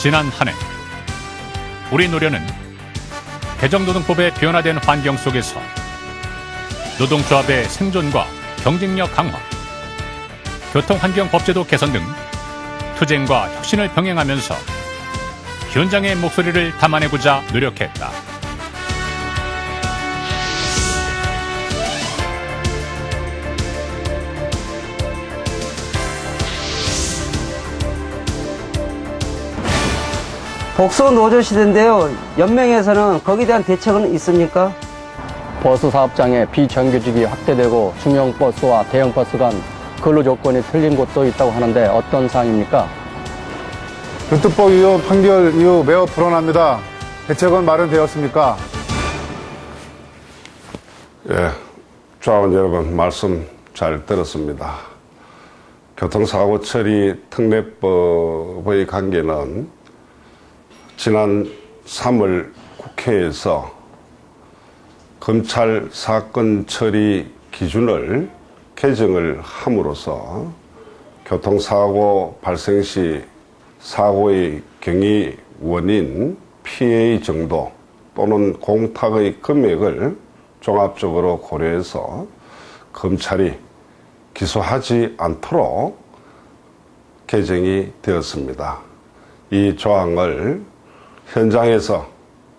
지난 한 해 우리 노련은 개정노동법의 변화된 환경 속에서 노동조합의 생존과 경쟁력 강화, 교통환경법제도 개선 등 투쟁과 혁신을 병행하면서 현장의 목소리를 담아내고자 노력했다. 복수 노조 시대인데요. 연맹에서는 거기에 대한 대책은 있습니까? 버스 사업장의 비정규직이 확대되고 중형버스와 대형버스 간 근로 조건이 틀린 곳도 있다고 하는데 어떤 사항입니까? 불특법 위반 판결 이후 매우 불안합니다. 대책은 마련되었습니까? 예, 조합원 여러분 말씀 잘 들었습니다. 교통사고 처리 특례법의 관계는 지난 3월 국회에서 검찰 사건 처리 기준을 개정을 함으로써 교통사고 발생 시 사고의 경위 원인, 피해의 정도 또는 공탁의 금액을 종합적으로 고려해서 검찰이 기소하지 않도록 개정이 되었습니다. 이 조항을 현장에서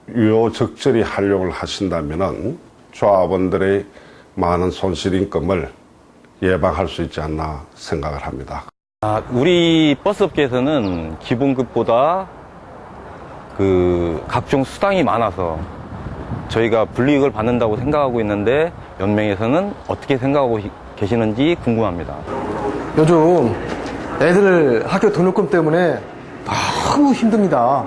유효적절히 활용을 하신다면 조합원들의 많은 손실인금을 예방할 수 있지 않나 생각을 합니다. 우리 버스업계에서는 기본급보다 각종 수당이 많아서 저희가 불이익을 받는다고 생각하고 있는데 연맹에서는 어떻게 생각하고 계시는지 궁금합니다. 요즘 애들 학교 등록금 때문에 너무 힘듭니다.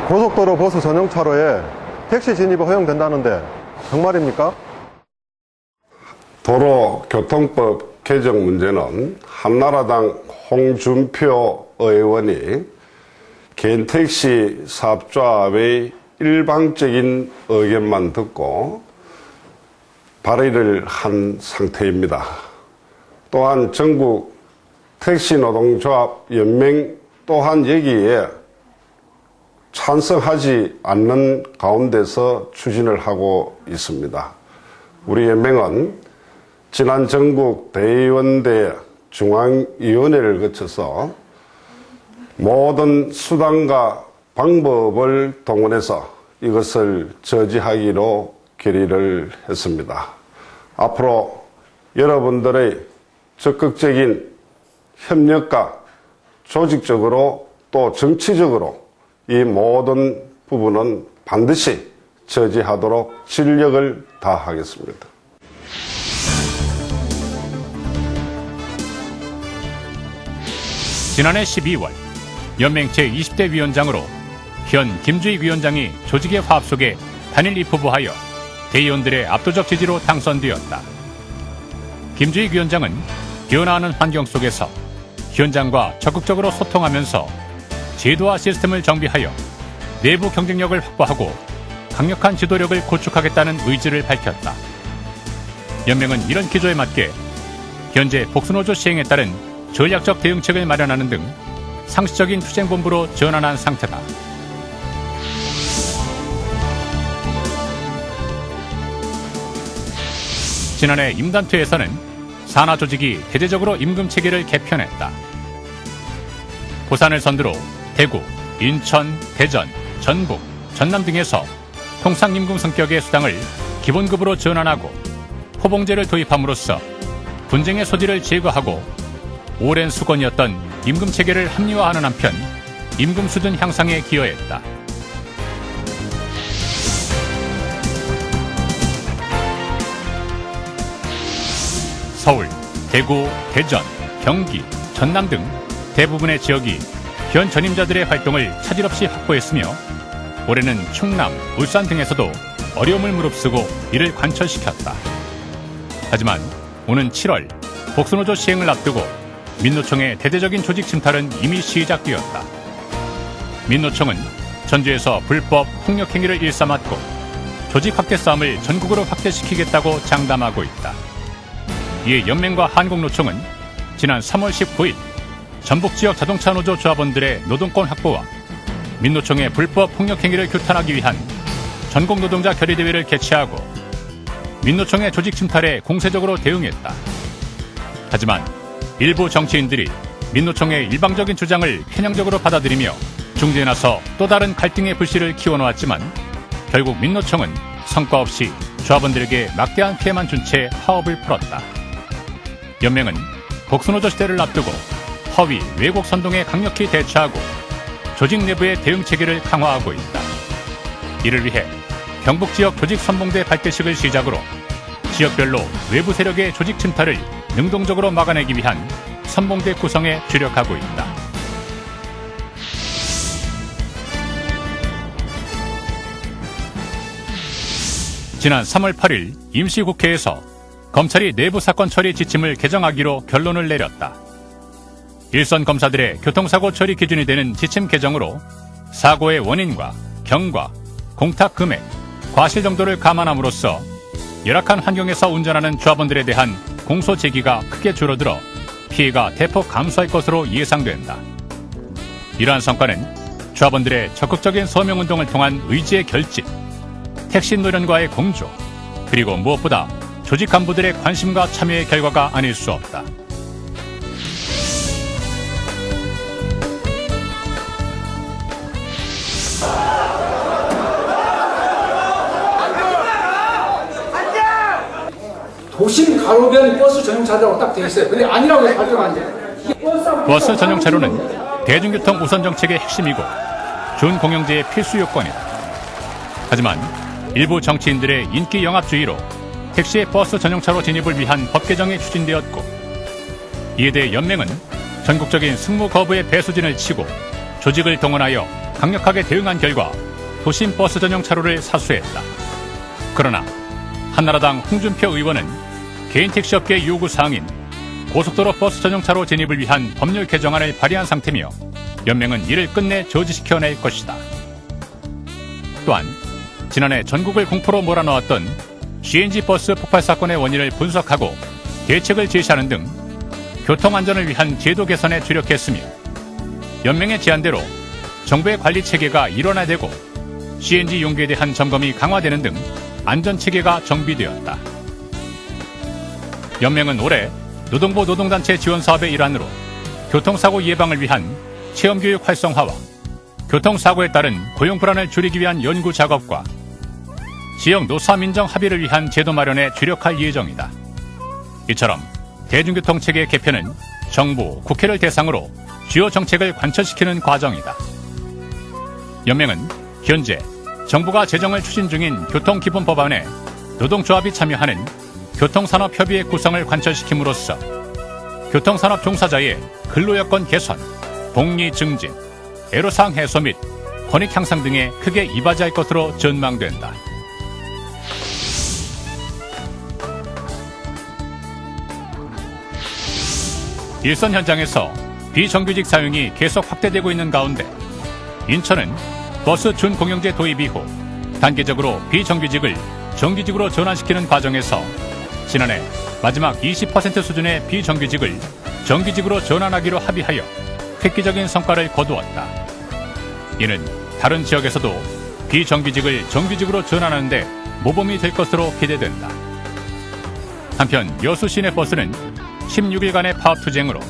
고속도로 버스 전용 차로에 택시 진입이 허용된다는데 정말입니까? 도로교통법 개정 문제는 한나라당 홍준표 의원이 개인택시 사업조합의 일방적인 의견만 듣고 발의를 한 상태입니다. 또한 전국 택시노동조합 연맹 또한 여기에 찬성하지 않는 가운데서 추진을 하고 있습니다. 우리 연맹은 지난 전국 대의원대 중앙위원회를 거쳐서 모든 수단과 방법을 동원해서 이것을 저지하기로 결의를 했습니다. 앞으로 여러분들의 적극적인 협력과 조직적으로 또 정치적으로 이 모든 부분은 반드시 저지하도록 진력을 다하겠습니다. 지난해 12월 연맹 제20대 위원장으로 현 김주익 위원장이 조직의 화합 속에 단일 입후보하여 대의원들의 압도적 지지로 당선되었다. 김주익 위원장은 변화하는 환경 속에서 현장과 적극적으로 소통하면서 제도와 시스템을 정비하여 내부 경쟁력을 확보하고 강력한 지도력을 구축하겠다는 의지를 밝혔다. 연맹은 이런 기조에 맞게 현재 복수노조 시행에 따른 전략적 대응책을 마련하는 등 상시적인 투쟁본부로 전환한 상태다. 지난해 임단투에서는 산하 조직이 대대적으로 임금 체계를 개편했다. 부산을 선두로 대구, 인천, 대전, 전북, 전남 등에서 통상임금 성격의 수당을 기본급으로 전환하고 포봉제를 도입함으로써 분쟁의 소지를 제거하고 오랜 수건이었던 임금 체계를 합리화하는 한편 임금 수준 향상에 기여했다. 서울, 대구, 대전, 경기, 전남 등 대부분의 지역이 현 전임자들의 활동을 차질 없이 확보했으며 올해는 충남, 울산 등에서도 어려움을 무릅쓰고 이를 관철시켰다. 하지만 오는 7월 복수노조 시행을 앞두고 민노총의 대대적인 조직 침탈은 이미 시작되었다. 민노총은 전주에서 불법 폭력 행위를 일삼았고 조직 확대 싸움을 전국으로 확대시키겠다고 장담하고 있다. 이에 연맹과 한국노총은 지난 3월 19일 전북지역 자동차 노조 조합원들의 노동권 확보와 민노총의 불법 폭력 행위를 규탄하기 위한 전국 노동자 결의대회를 개최하고 민노총의 조직 침탈에 공세적으로 대응했다. 하지만 일부 정치인들이 민노총의 일방적인 주장을 편향적으로 받아들이며 중재에 나서 또 다른 갈등의 불씨를 키워놓았지만 결국 민노총은 성과 없이 조합원들에게 막대한 피해만 준 채 파업을 풀었다. 연맹은 복수노조 시대를 앞두고 허위, 왜곡 선동에 강력히 대처하고 조직 내부의 대응 체계를 강화하고 있다. 이를 위해 경북 지역 조직 선봉대 발대식을 시작으로 지역별로 외부 세력의 조직 침탈을 능동적으로 막아내기 위한 선봉대 구성에 주력하고 있다. 지난 3월 8일 임시국회에서 검찰이 내부 사건 처리 지침을 개정하기로 결론을 내렸다. 일선 검사들의 교통사고 처리 기준이 되는 지침 개정으로 사고의 원인과 경과, 공탁 금액, 과실 정도를 감안함으로써 열악한 환경에서 운전하는 조합원들에 대한 공소 제기가 크게 줄어들어 피해가 대폭 감소할 것으로 예상된다. 이러한 성과는 조합원들의 적극적인 서명운동을 통한 의지의 결집, 택시 노련과의 공조, 그리고 무엇보다 조직 간부들의 관심과 참여의 결과가 아닐 수 없다. 도심 가로변 버스 전용차라고 딱 되어 있어요. 근데 아니라고 해서 발표가 안 돼요. 버스 전용 차로는 대중교통 우선 정책의 핵심이고 준공영제의 필수 요건이다. 하지만 일부 정치인들의 인기 영합주의로 택시의 버스 전용차로 진입을 위한 법 개정이 추진되었고, 이에 대해 연맹은 전국적인 승무 거부의 배수진을 치고 조직을 동원하여 강력하게 대응한 결과 도심 버스 전용 차로를 사수했다. 그러나 한나라당 홍준표 의원은 개인 택시업계의 요구사항인 고속도로 버스 전용차로 진입을 위한 법률 개정안을 발의한 상태며 연맹은 이를 끝내 저지시켜낼 것이다. 또한 지난해 전국을 공포로 몰아넣었던 CNG 버스 폭발 사건의 원인을 분석하고 대책을 제시하는 등 교통안전을 위한 제도 개선에 주력했으며, 연맹의 제안대로 정부의 관리 체계가 일원화되고 CNG 용기에 대한 점검이 강화되는 등 안전체계가 정비되었다. 연맹은 올해 노동부 노동단체 지원사업의 일환으로 교통사고 예방을 위한 체험교육 활성화와 교통사고에 따른 고용불안을 줄이기 위한 연구 작업과 지역 노사민정 합의를 위한 제도 마련에 주력할 예정이다. 이처럼 대중교통체계 개편은 정부, 국회를 대상으로 주요 정책을 관철시키는 과정이다. 연맹은 현재 정부가 제정을 추진 중인 교통기본법안에 노동조합이 참여하는 교통산업협의회 구성을 관철시킴으로써 교통산업 종사자의 근로여건 개선, 복리 증진, 애로사항 해소 및 권익 향상 등에 크게 이바지할 것으로 전망된다. 일선 현장에서 비정규직 사용이 계속 확대되고 있는 가운데 인천은 버스 준공영제 도입 이후 단계적으로 비정규직을 정규직으로 전환시키는 과정에서 지난해 마지막 20% 수준의 비정규직을 정규직으로 전환하기로 합의하여 획기적인 성과를 거두었다. 이는 다른 지역에서도 비정규직을 정규직으로 전환하는 데 모범이 될 것으로 기대된다. 한편 여수 시내버스는 16일간의 파업 투쟁으로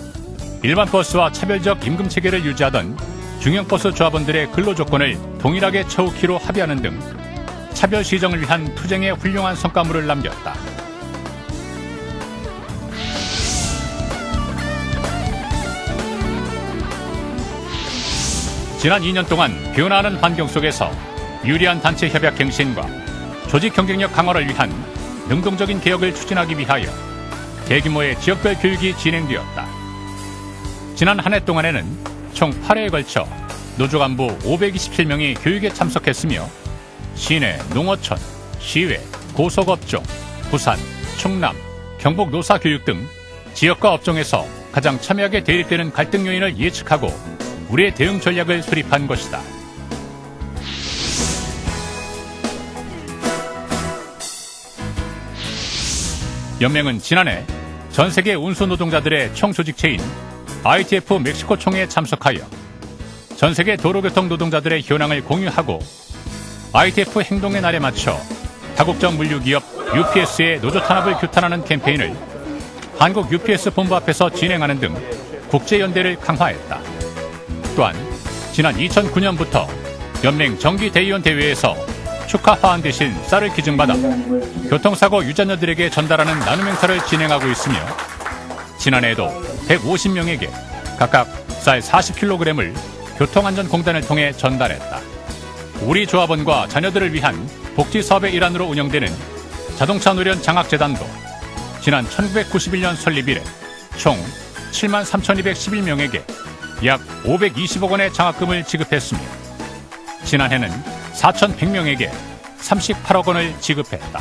일반 버스와 차별적 임금 체계를 유지하던 중형버스 조합원들의 근로조건을 동일하게 채우기로 합의하는 등 차별 시정을 위한 투쟁의 훌륭한 성과물을 남겼다. 지난 2년 동안 변화하는 환경 속에서 유리한 단체 협약 갱신과 조직 경쟁력 강화를 위한 능동적인 개혁을 추진하기 위하여 대규모의 지역별 교육이 진행되었다. 지난 한 해 동안에는 총 8회에 걸쳐 노조 간부 527명이 교육에 참석했으며 시내, 농어촌, 시외, 고속업종, 부산, 충남, 경북 노사교육 등 지역과 업종에서 가장 첨예하게 대립되는 갈등 요인을 예측하고 우리의 대응 전략을 수립한 것이다. 연맹은 지난해 전 세계 운수 노동자들의 총조직체인 ITF 멕시코 총회에 참석하여 전 세계 도로교통 노동자들의 현황을 공유하고 ITF 행동의 날에 맞춰 다국적 물류기업 UPS의 노조 탄압을 규탄하는 캠페인을 한국 UPS 본부 앞에서 진행하는 등 국제연대를 강화했다. 또한 지난 2009년부터 연맹 정기대의원 대회에서 축하 화환 대신 쌀을 기증받아 교통사고 유전자들에게 전달하는 나눔 행사를 진행하고 있으며 지난해에도 150명에게 각각 쌀 40kg을 교통안전공단을 통해 전달했다. 우리 조합원과 자녀들을 위한 복지 사업의 일환으로 운영되는 자동차 노련 장학재단도 지난 1991년 설립 이래 총 73,211명에게 약 520억 원의 장학금을 지급했으며 지난해는 4,100명에게 38억 원을 지급했다.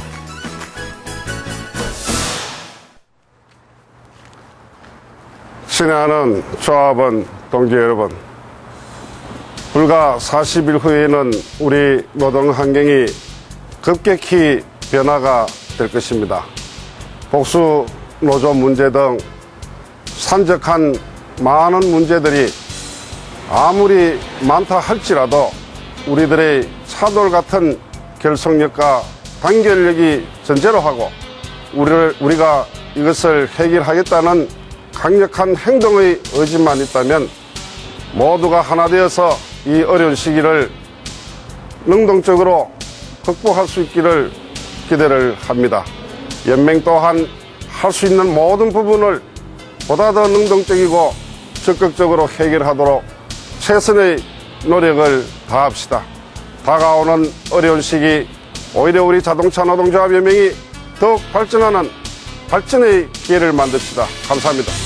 친애하는 조합원 동지 여러분, 불과 40일 후에는 우리 노동 환경이 급격히 변화가 될 것입니다. 복수 노조 문제 등 산적한 많은 문제들이 아무리 많다 할지라도 우리들의 차돌 같은 결속력과 단결력이 전제로 하고 우리가 이것을 해결하겠다는 강력한 행동의 의지만 있다면 모두가 하나 되어서 이 어려운 시기를 능동적으로 극복할 수 있기를 기대를 합니다. 연맹 또한 할 수 있는 모든 부분을 보다 더 능동적이고 적극적으로 해결하도록 최선의 노력을 다합시다. 다가오는 어려운 시기 오히려 우리 자동차 노동조합 연맹이 더욱 발전하는 발전의 기회를 만듭시다. 감사합니다.